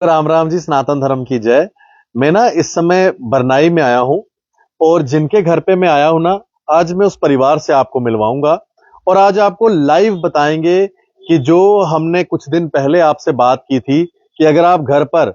राम राम जी, सनातन धर्म की जय। मैं ना इस समय बरनाई में आया हूं और जिनके घर पे मैं आया हूं ना, आज मैं उस परिवार से आपको मिलवाऊंगा और आज आपको लाइव बताएंगे कि जो हमने कुछ दिन पहले आपसे बात की थी कि अगर आप घर पर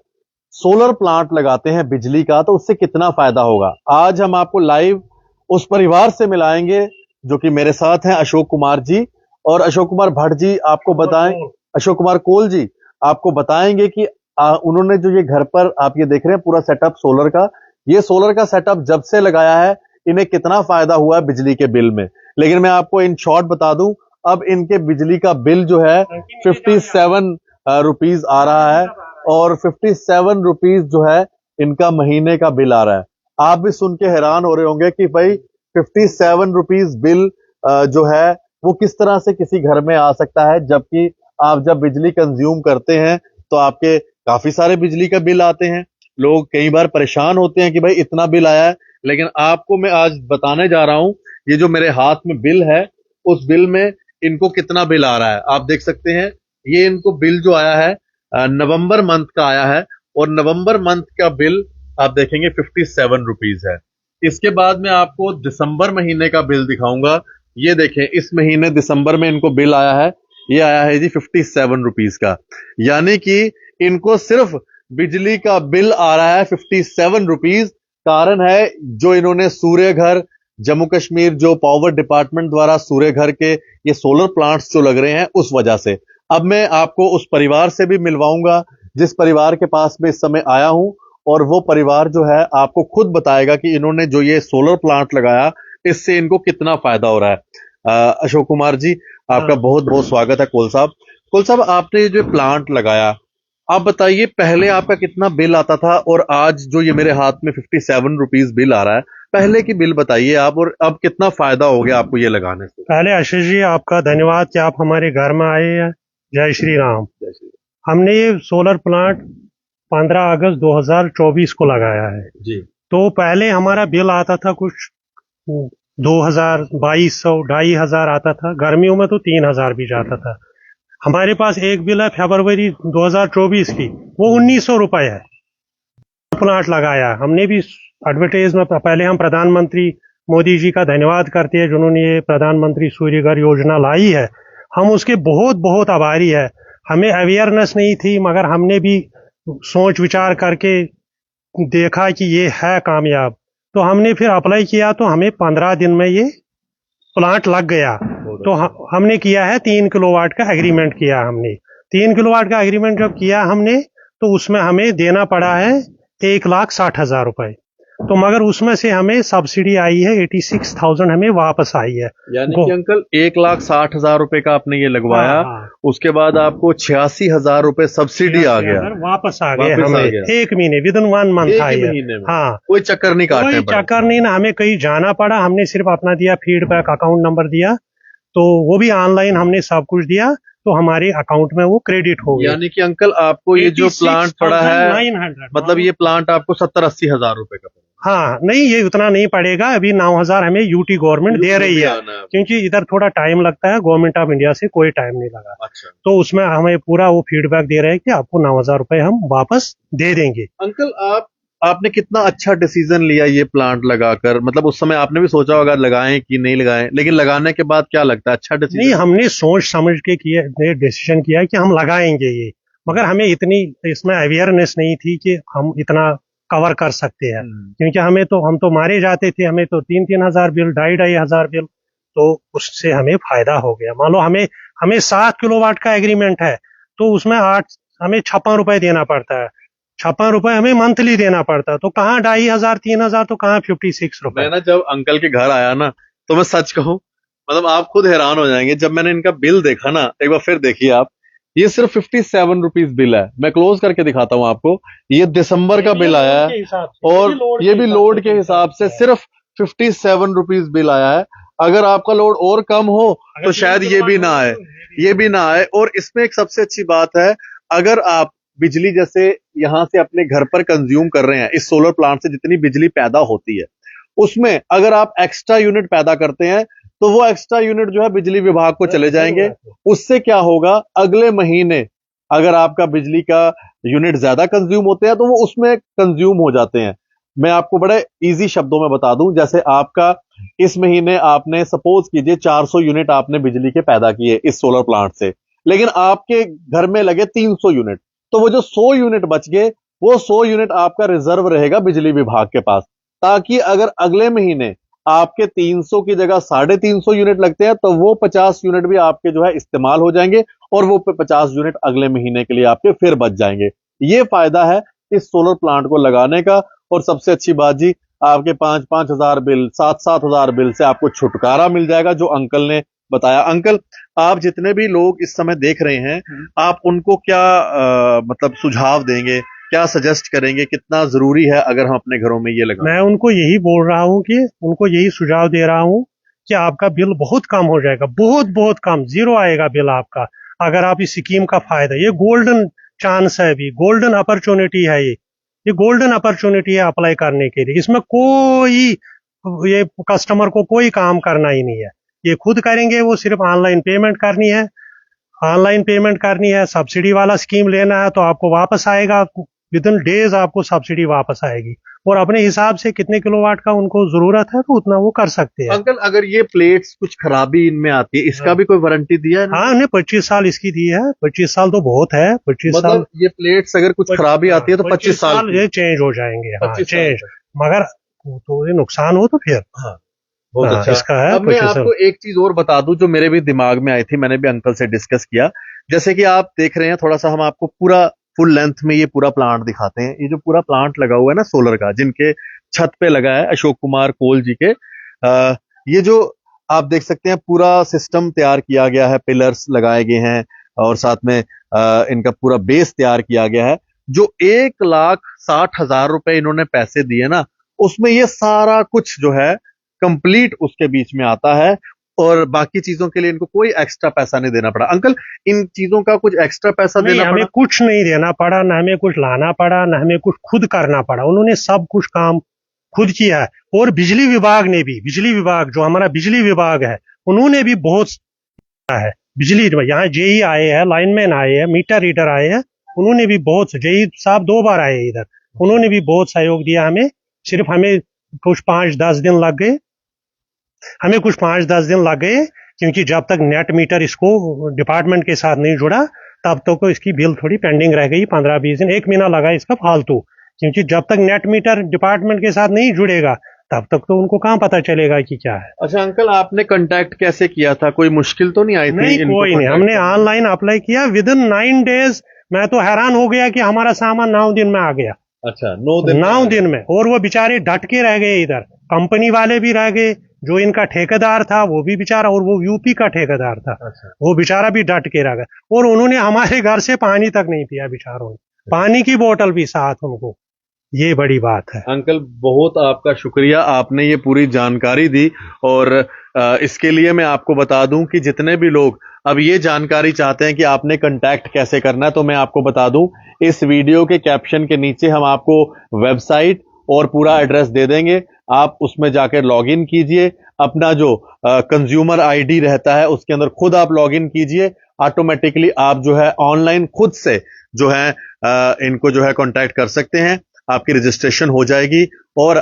सोलर प्लांट लगाते हैं बिजली का तो उससे कितना फायदा होगा। आज हम आपको लाइव उस परिवार से मिलाएंगे जो कि मेरे साथ हैं अशोक कुमार जी और अशोक कुमार भट्ट जी। आपको बताएं, अशोक कुमार कोल जी आपको बताएंगे कि उन्होंने जो ये घर पर आप ये देख रहे हैं पूरा सेटअप सोलर का, ये सोलर का सेटअप जब से लगाया है इन्हें कितना फायदा हुआ है बिजली के बिल में। लेकिन मैं आपको इन शॉर्ट बता दूं, अब इनके बिजली का बिल जो है 57 रुपीज आ रहा है और 57 रुपीज जो है इनका महीने का बिल आ रहा है। आप भी सुन के हैरान हो रहे होंगे कि भाई 57 रुपीज बिल जो है वो किस तरह से किसी घर में आ सकता है, जबकि आप जब बिजली कंज्यूम करते हैं तो आपके काफी सारे बिजली का बिल आते हैं। लोग कई बार परेशान होते हैं कि भाई इतना बिल आया है, लेकिन आपको मैं आज बताने जा रहा हूं ये जो मेरे हाथ में बिल है उस बिल में इनको कितना बिल आ रहा है। आप देख सकते हैं ये इनको बिल जो आया है नवंबर मंथ का आया है और नवंबर मंथ का बिल आप देखेंगे 57 रुपीज है। इसके बाद मैं आपको दिसंबर महीने का बिल दिखाऊंगा। ये देखें, इस महीने दिसंबर में इनको बिल आया है, ये आया है जी 57 रुपीज का। यानी कि इनको सिर्फ बिजली का बिल आ रहा है 57 रुपीज। कारण है जो इन्होंने सूर्य घर जम्मू कश्मीर जो पावर डिपार्टमेंट द्वारा सूर्य घर के ये सोलर प्लांट्स जो लग रहे हैं उस वजह से। अब मैं आपको उस परिवार से भी मिलवाऊंगा जिस परिवार के पास मैं इस समय आया हूं और वो परिवार जो है आपको खुद बताएगा कि इन्होंने जो ये सोलर प्लांट लगाया इससे इनको कितना फायदा हो रहा है। अशोक कुमार जी, आपका बहुत बहुत स्वागत है। कोल साहब, कोल साहब आपने ये जो प्लांट लगाया, आप बताइए पहले आपका कितना बिल आता था और आज जो ये मेरे हाथ में 57 रुपीज बिल आ रहा है, पहले की बिल बताइए आप और अब कितना फायदा हो गया आपको ये लगाने से। पहले आशीष जी आपका धन्यवाद कि आप हमारे घर में आए हैं। जय श्री राम। जय श्री हमने ये सोलर प्लांट 15 अगस्त 2024 को लगाया है। जी। तो पहले हमारा बिल आता था कुछ 2000, 2200, 2500 आता था। गर्मियों में तो 3000 भी जाता था। हमारे पास एक बिल है फरवरी 2024 की, वो 1900 रुपए है। प्लांट लगाया हमने भी एडवर्टाइज में। पहले हम प्रधानमंत्री मोदी जी का धन्यवाद करते हैं जिन्होंने ये प्रधानमंत्री सूर्य घर योजना लाई है। हम उसके बहुत बहुत आभारी है। हमें अवेयरनेस नहीं थी मगर हमने भी सोच विचार करके देखा कि ये है कामयाब, तो हमने फिर अप्लाई किया तो हमें 15 दिन में ये प्लांट लग गया। तो हमने किया है 3 किलोवाट का एग्रीमेंट किया हमने। 3 किलोवाट का एग्रीमेंट जब किया हमने तो उसमें हमें देना पड़ा है 1,60,000 रुपए। तो मगर उसमें से हमें सब्सिडी आई है 86,000 हमें वापस आई है। यानी कि अंकल 1,60,000 रुपए का आपने ये लगवाया, हाँ। उसके बाद आपको 86,000 रुपए सब्सिडी आ गया, वापस आ गए वापस आ हमें गया। एक महीने विदिन 1 मंथ आई है। महीने में हाँ, कोई चक्कर नहीं काटने कोई पड़े। चक्कर नहीं ना हमें कहीं जाना पड़ा। हमने सिर्फ अपना दिया फीडबैक अकाउंट नंबर दिया, तो वो भी ऑनलाइन हमने सब कुछ दिया तो हमारे अकाउंट में वो क्रेडिट हो गया। यानी कि अंकल आपको ये जो प्लांट पड़ा है 900, मतलब ये प्लांट आपको 70-80 हजार रुपए का पड़ा। हाँ नहीं ये उतना नहीं पड़ेगा। अभी 9,000 हमें यूटी गवर्नमेंट दे रही है क्योंकि इधर थोड़ा टाइम लगता है। गवर्नमेंट ऑफ इंडिया से कोई टाइम नहीं लगा। अच्छा। तो उसमें हमें पूरा वो फीडबैक दे रहे हैं कि आपको 9,000 रुपए हम वापस दे देंगे। अंकल आपने कितना अच्छा डिसीजन लिया ये प्लांट लगाकर। मतलब उस समय आपने भी सोचा होगा लगाएं कि नहीं लगाएं, लेकिन लगाने के बाद क्या लगता है अच्छा डिसीजन? नहीं, हमने सोच समझ के किया, डिसीजन किया कि हम लगाएंगे ये, मगर हमें इतनी इसमें अवेयरनेस नहीं थी कि हम इतना कवर कर सकते हैं। क्योंकि हम तो मारे जाते थे। हमें तो 3-3 हजार बिल, 2,500 हजार बिल, तो उससे हमें फायदा हो गया। मान लो हमें 7 किलोवाट का एग्रीमेंट है तो उसमें हमें 56 रुपए देना पड़ता है। 56 रुपए हमें मंथली देना पड़ता है। तो कहाँ 2,500, 3,000, तो कहाँ 56 रुपए। मैं ना जब अंकल के घर आया ना तो मैं सच कहूं, मतलब आप खुद हैरान हो जाएंगे जब मैंने इनका बिल देखा ना। एक बार फिर देखिए आप, ये सिर्फ 57 रुपीज बिल है। मैं क्लोज करके दिखाता हूं आपको। ये दिसंबर का बिल आया है और ये भी लोड के हिसाब से सिर्फ 57 रुपीज बिल आया है। अगर आपका लोड और कम हो तो शायद ये भी ना आए, ये भी ना आए। और इसमें एक सबसे अच्छी बात है, अगर आप बिजली जैसे यहां से अपने घर पर कंज्यूम कर रहे हैं, इस सोलर प्लांट से जितनी बिजली पैदा होती है उसमें अगर आप एक्स्ट्रा यूनिट पैदा करते हैं तो वो एक्स्ट्रा यूनिट जो है बिजली विभाग को चले जाएंगे। उससे क्या होगा, अगले महीने अगर आपका बिजली का यूनिट ज्यादा कंज्यूम होते हैं तो वो उसमें कंज्यूम हो जाते हैं। मैं आपको बड़े इजी शब्दों में बता दूं, जैसे आपका इस महीने आपने सपोज कीजिए 400 यूनिट आपने बिजली के पैदा किए इस सोलर प्लांट से, लेकिन आपके घर में लगे 300 यूनिट, तो वो जो 100 यूनिट बच गए, वो 100 यूनिट आपका रिजर्व रहेगा बिजली विभाग के पास, ताकि अगर अगले महीने आपके 300 की जगह 350 यूनिट लगते हैं तो वो 50 यूनिट भी आपके जो है इस्तेमाल हो जाएंगे और वो 50 यूनिट अगले महीने के लिए आपके फिर बच जाएंगे। ये फायदा है इस सोलर प्लांट को लगाने का। और सबसे अच्छी बात जी, आपके 5-5 हजार बिल, 7-7 हजार बिल से आपको छुटकारा मिल जाएगा, जो अंकल ने बताया। अंकल, आप जितने भी लोग इस समय देख रहे हैं, आप उनको क्या मतलब सुझाव देंगे, क्या सजेस्ट करेंगे, कितना जरूरी है अगर हम अपने घरों में ये लगाएं? मैं उनको यही बोल रहा हूँ कि उनको यही सुझाव दे रहा हूँ कि आपका बिल बहुत कम हो जाएगा, बहुत बहुत कम, जीरो आएगा बिल आपका, अगर आप इस स्कीम का फायदा, ये गोल्डन चांस है, अभी गोल्डन अपॉर्चुनिटी है, ये गोल्डन अपॉर्चुनिटी है अप्लाई करने के लिए। इसमें कोई ये कस्टमर को कोई काम करना ही नहीं है, ये खुद करेंगे, वो सिर्फ ऑनलाइन पेमेंट करनी है, ऑनलाइन पेमेंट करनी है। सब्सिडी वाला स्कीम लेना है तो आपको वापस आएगा, विद इन डेज आपको सब्सिडी वापस आएगी, और अपने हिसाब से कितने किलोवाट का उनको जरूरत है तो उतना वो कर सकते हैं। अंकल, अगर ये प्लेट्स कुछ खराबी इनमें आती है, इसका भी कोई वारंटी दिया है ना? हाँ, हमने 25 साल इसकी दी है, 25 साल तो बहुत है, 25 साल। मतलब ये प्लेट्स अगर कुछ खराबी आती है तो 25 साल ये चेंज हो जाएंगे, हाँ 25 साल चेंज, तक। मगर तो ये नुकसान हो तो फिर हाँ, बहुत हाँ, अच्छा। इसका है अब मैं 25 साल। आपको एक चीज और बता दूं जो मेरे भी दिमाग में आई थी, मैंने भी अंकल से डिस्कस किया। जैसे कि आप देख रहे हैं, थोड़ा सा हम आपको पूरा फुल लेंथ में ये पूरा प्लांट दिखाते हैं। ये जो पूरा प्लांट लगा हुआ है ना सोलर का, जिनके छत पे लगा है अशोक कुमार कोल जी के, ये जो आप देख सकते हैं पूरा सिस्टम तैयार किया गया है, पिलर्स लगाए गए हैं और साथ में इनका पूरा बेस तैयार किया गया है। जो 1,60,000 रुपए इन्होंने पैसे दिए ना, उसमें ये सारा कुछ जो है कंप्लीट उसके बीच में आता है, और बाकी चीजों के लिए इनको कोई एक्स्ट्रा पैसा नहीं देना पड़ा। अंकल, इन चीजों का कुछ एक्स्ट्रा पैसा नहीं, देना हमें पड़ा? कुछ नहीं देना पड़ा, ना हमें कुछ लाना पड़ा, ना हमें कुछ खुद करना पड़ा, उन्होंने सब कुछ काम खुद किया है। और बिजली विभाग ने भी, बिजली विभाग जो हमारा बिजली विभाग है, उन्होंने भी बहुत है, बिजली यहाँ जेई आए हैं, लाइनमैन आए हैं, मीटर रीडर आए हैं, उन्होंने भी बहुत, जेई साहब 2 बार आए इधर, उन्होंने भी बहुत सहयोग दिया हमें। सिर्फ हमें कुछ 5-10 दिन लग गए, क्योंकि जब तक नेट मीटर इसको डिपार्टमेंट के साथ नहीं जुड़ा तब तक तो इसकी बिल थोड़ी पेंडिंग रह गई, 15-20 दिन, 1 महीना लगा इसका फालतू, क्योंकि जब तक नेट मीटर डिपार्टमेंट के साथ नहीं जुड़ेगा तब तक तो उनको कहाँ पता चलेगा कि क्या है। अच्छा अंकल, आपने कांटेक्ट कैसे किया था? कोई मुश्किल तो नहीं आई थी? नहीं, इनको कोई नहीं, contact हमने करने में? ऑनलाइन अप्लाई किया, विद इन 9 डेज। मैं तो हैरान हो गया कि हमारा सामान 9 दिन में आ गया, अच्छा, 9 दिन 9 दिन में। और वो बेचारे डट के रह गए, इधर कंपनी वाले भी रह गए, जो इनका ठेकेदार था वो भी बेचारा, और वो यूपी का ठेकेदार था, अच्छा। वो बेचारा भी डट के रह गया। और उन्होंने हमारे घर से पानी तक नहीं पिया बेचारों ने, पानी की बोतल भी साथ उनको, ये बड़ी बात है। अंकल, बहुत आपका शुक्रिया, आपने ये पूरी जानकारी दी। और इसके लिए मैं आपको बता दूं कि जितने भी लोग अब ये जानकारी चाहते हैं कि आपने कांटेक्ट कैसे करना है, तो मैं आपको बता दूं, इस वीडियो के कैप्शन के नीचे हम आपको वेबसाइट और पूरा एड्रेस दे देंगे। आप उसमें जाकर लॉग इन कीजिए, अपना जो कंज्यूमर आईडी रहता है उसके अंदर खुद आप लॉग इन कीजिए, ऑटोमेटिकली आप जो है ऑनलाइन खुद से जो है इनको जो है कांटेक्ट कर सकते हैं, आपकी रजिस्ट्रेशन हो जाएगी। और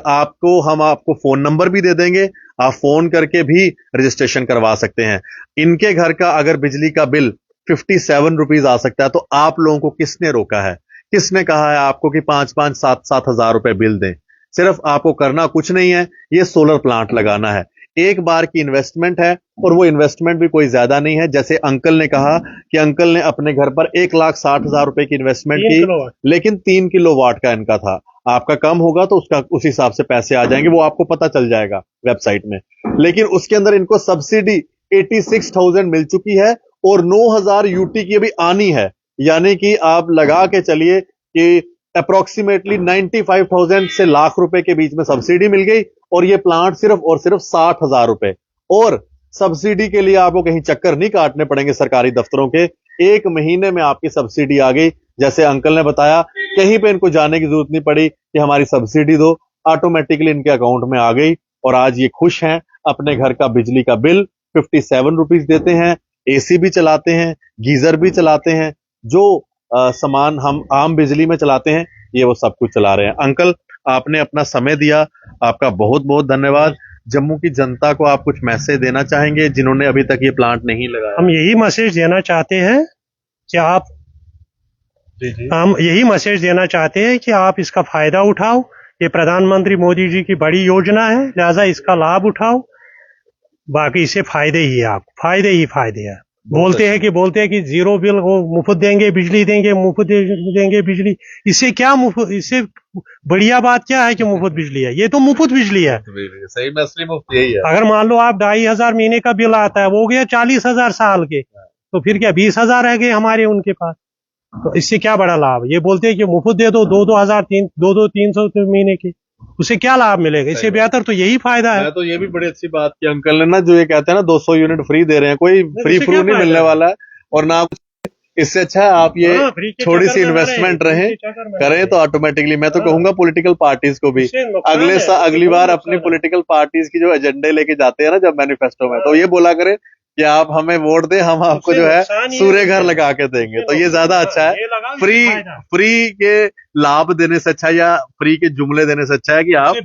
हम आपको फोन नंबर भी दे देंगे, आप फोन करके भी रजिस्ट्रेशन करवा सकते हैं। इनके घर का अगर बिजली का बिल 57 रुपीज आ सकता है, तो आप लोगों को किसने रोका है? किसने कहा है आपको कि 5-5, 7-7 हजार रुपए बिल दें? सिर्फ आपको करना कुछ नहीं है, ये सोलर प्लांट लगाना है। एक बार की इन्वेस्टमेंट है, और वो इन्वेस्टमेंट भी कोई ज्यादा नहीं है। जैसे अंकल ने कहा कि अंकल ने अपने घर पर 1,60,000 रुपए की इन्वेस्टमेंट की, लेकिन 3 किलोवाट का इनका था। आपका कम होगा तो उसका उस हिसाब से पैसे आ जाएंगे, वो आपको पता चल जाएगा वेबसाइट में। लेकिन उसके अंदर इनको सब्सिडी 86,000 मिल चुकी है, और 9,000 यूटी की अभी आनी है। यानी कि आप लगा के चलिए कि अप्रोक्सीमेटली 95,000 से लाख रुपए के बीच में सब्सिडी मिल गई, और ये प्लांट सिर्फ और सिर्फ 60,000 रुपए। और सब्सिडी के लिए आपको कहीं चक्कर नहीं काटने पड़ेंगे सरकारी दफ्तरों के, 1 महीने में आपकी सब्सिडी आ गई। जैसे अंकल ने बताया, कहीं पे इनको जाने की जरूरत नहीं पड़ी कि हमारी सब्सिडी दो, ऑटोमेटिकली इनके अकाउंट में आ गई। और आज ये खुश हैं, अपने घर का बिजली का बिल 57 रुपीज देते हैं, एसी भी चलाते हैं, गीजर भी चलाते हैं। जो सामान हम आम बिजली में चलाते हैं, ये वो सब कुछ चला रहे हैं। अंकल, आपने अपना समय दिया, आपका बहुत बहुत धन्यवाद। जम्मू की जनता को आप कुछ मैसेज देना चाहेंगे जिन्होंने अभी तक ये प्लांट नहीं लगाया? हम यही मैसेज देना चाहते हैं कि आप हम यही मैसेज देना चाहते हैं कि आप इसका फायदा उठाओ। ये प्रधानमंत्री मोदी जी की बड़ी योजना है, लिहाजा इसका लाभ उठाओ। बाकी इससे फायदे ही है, आपको फायदे ही फायदे हैं। बोलते हैं कि जीरो बिल वो मुफ्त देंगे बिजली, मुफ्त देंगे बिजली। इससे क्या मुफ्त, इससे बढ़िया बात क्या है कि मुफ्त बिजली है? ये तो मुफ्त बिजली है। सही में असली मुफ्त यही है। अगर मान लो आप 2500 महीने का बिल आता है, वो हो गया 40,000 साल के, तो फिर क्या 20,000 रह गए हमारे उनके पास? तो इससे क्या बड़ा लाभ? ये बोलते हैं कि मुफ्त दे दो 2,300 महीने के, उससे क्या लाभ मिलेगा? इससे बेहतर तो यही फायदा है। मैं तो ये भी बड़ी अच्छी बात की अंकल ने ना, जो ये कहते हैं ना 200 यूनिट फ्री दे रहे हैं, कोई फ्री फ्रू नहीं मिलने वाला है और ना कुछ। इससे अच्छा है आप ये थोड़ी सी इन्वेस्टमेंट करें तो ऑटोमेटिकली, मैं तो कहूंगा पॉलिटिकल पार्टीज को भी अगली बार अपनी पॉलिटिकल पार्टीज की जो एजेंडे लेके जाते हैं ना जब मैनिफेस्टो में, तो ये बोला करें कि आप हमें वोट दें, हम आपको जो है सूर्य घर लगा के देंगे। तो ये ज्यादा अच्छा है। फ्री के लाभ देने से अच्छा या फ्री के जुमले देने से अच्छा है कि आप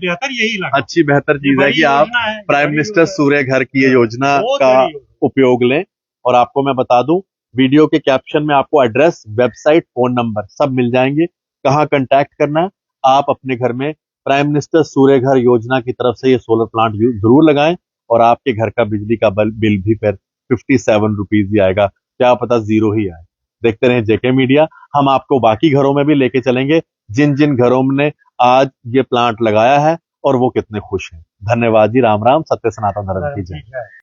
अच्छी बेहतर चीज है कि आप प्राइम मिनिस्टर सूर्य घर की ये योजना का उपयोग लें। और आपको मैं बता दूं, वीडियो के कैप्शन में आपको एड्रेस, वेबसाइट, फोन नंबर सब मिल जाएंगे। कहाँ कांटेक्ट करना है, आप अपने घर में प्राइम मिनिस्टर सूर्य घर योजना की तरफ से ये सोलर प्लांट जरूर लगाएं और आपके घर का बिजली का बिल भी फिर 57 रुपीज ही आएगा, क्या पता जीरो ही आए। देखते रहें जेके मीडिया, हम आपको बाकी घरों में भी लेके चलेंगे जिन जिन घरों ने आज ये प्लांट लगाया है और वो कितने खुश हैं। धन्यवाद जी, राम राम, सत्य सनातन धर्म की जय।